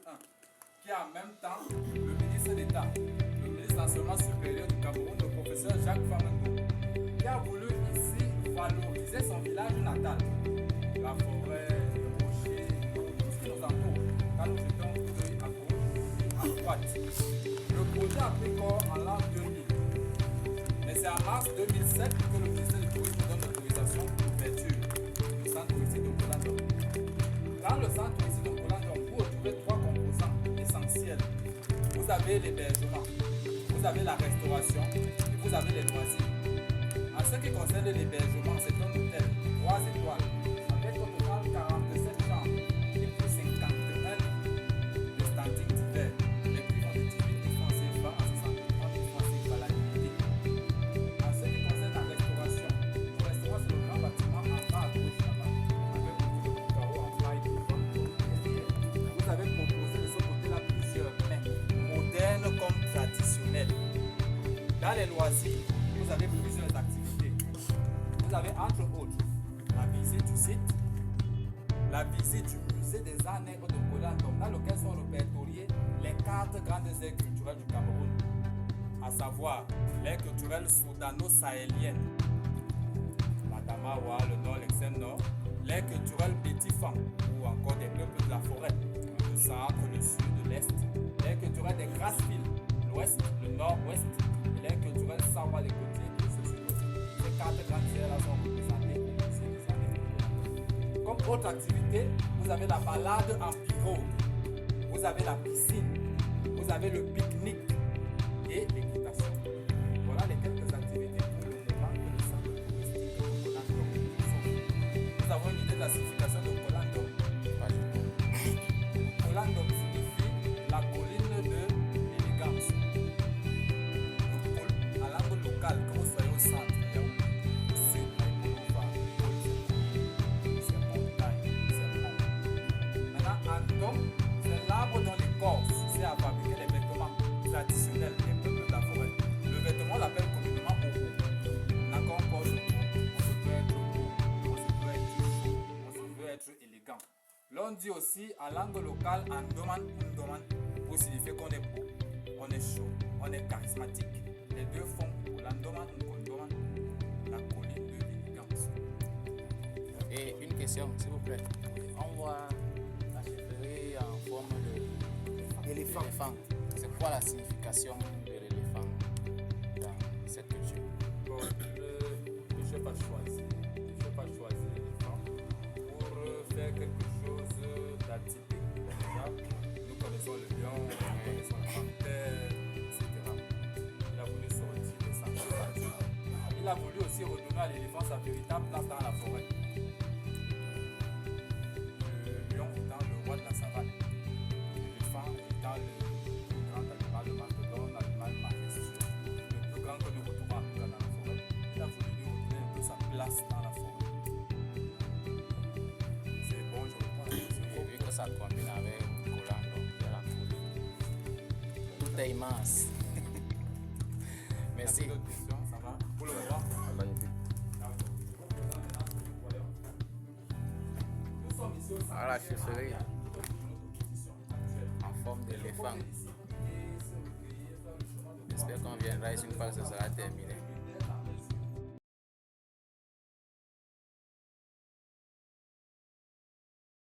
2001, qui est en même temps le ministre d'État, le ministre de l'enseignement supérieur du Cameroun, le professeur Jacques Famango, qui a voulu ici valoriser son village natal, la forêt, le rocher, tout ce qui nous entoure. Quand nous jetons un coup d'œil à gauche, à droite. Le projet a pris corps en l'an 2000. Mais c'est en mars 2007 que le ministère du Tourisme donne l'autorisation d'ouverture du centre touristique de Kolandom. Dans le centre touristique de Kolandom, vous retrouvez trois composants essentiels. Vous avez l'hébergement, vous avez la restauration et vous avez les loisirs. En ce qui concerne l'hébergement, c'est un hôtel 3 étoiles avec au total 47 chambres et puis 51 de standing d'hiver. Les prix vont de 18 000 francs CFA à 63 000 francs CFA la nuitée. En ce qui concerne la restauration, le restaurant c'est le grand bâtiment en bas à gauche là-bas, avec beaucoup de carreaux en faille devant. Vous avez proposé de ce côté-là plusieurs mets, modernes comme traditionnels. Dans les loisirs, vous avez plusieurs activités. Vous avez entre autres la visite du site, la visite du musée des arts nègres de Kolandom, dans lequel sont répertoriées les 4 grandes aires culturelles du Cameroun, à savoir l'aire culturelle soudano-sahélienne, la Damawa, le nord, l'extrême nord, l'aire culturelle Bétifan, ou encore des peuples de la forêt, le centre, le sud, l'est, l'aire culturelle des Grasses-Villes, l'ouest, le nord-ouest, et l'aire culturelle Sawa les côtiers et ce sud-ouest. Ces 4 grandes aires sont représentées ici des années. Comme autre activité, vous avez la balade en pirogue, vous avez la piscine, vous avez le pique-nique et l'équitation. Voilà les quelques activités pour le moment que le centre touristique de Kolandom offre. Nous avons une idée de la signification de Kolandom. Kolandom signifie la colline de l'élégance. À langue locale, que vous soyez au centre, c'est montagne, c'est mont. Maintenant, Andom, c'est l'arbre dont l'écorce sert à fabriquer les vêtements traditionnels des peuples de la forêt. Le vêtement, on l'appelle communément Ogo. Quand on porte le on se peut être beau, on se peut être chaud, on se peut être élégant. L'on dit aussi en langue locale Andoman Undoman pour signifier qu'on est beau, on est chaud, on est charismatique. Les deux font Kolandoman Unkondoman, la colline de l'élégance. Et une question, s'il vous plaît. On voit la chefferie en forme d'éléphant. C'est quoi la signification de l'éléphant dans cette culture? Bon, le chef a choisi l'éléphant pour faire quelque chose d'atypique. Déjà, nous connaissons le lion, nous connaissons la panthère, etc. Il a voulu sortir des sentiers. Il a voulu aussi redonner à l'éléphant sa véritable place dans la forêt. Le lion étant le roi de la savane, l'éléphant étant le grand animal, le mastodonte, l'animal majestueux, le plus grand que nous retrouvons dans la forêt. Il a voulu lui redonner un peu sa place dans la forêt. C'est bon, je reprends la question. J'ai vu que ça combine avec Kolandom et la colline. Tout est immense. Merci. D'autres questions, ça va? Pour le moment, Magnifique. nous sommes ici au centre. Ah, la chefferie en forme d'éléphant. J'espère qu'on viendra ici une fois que ce sera terminé.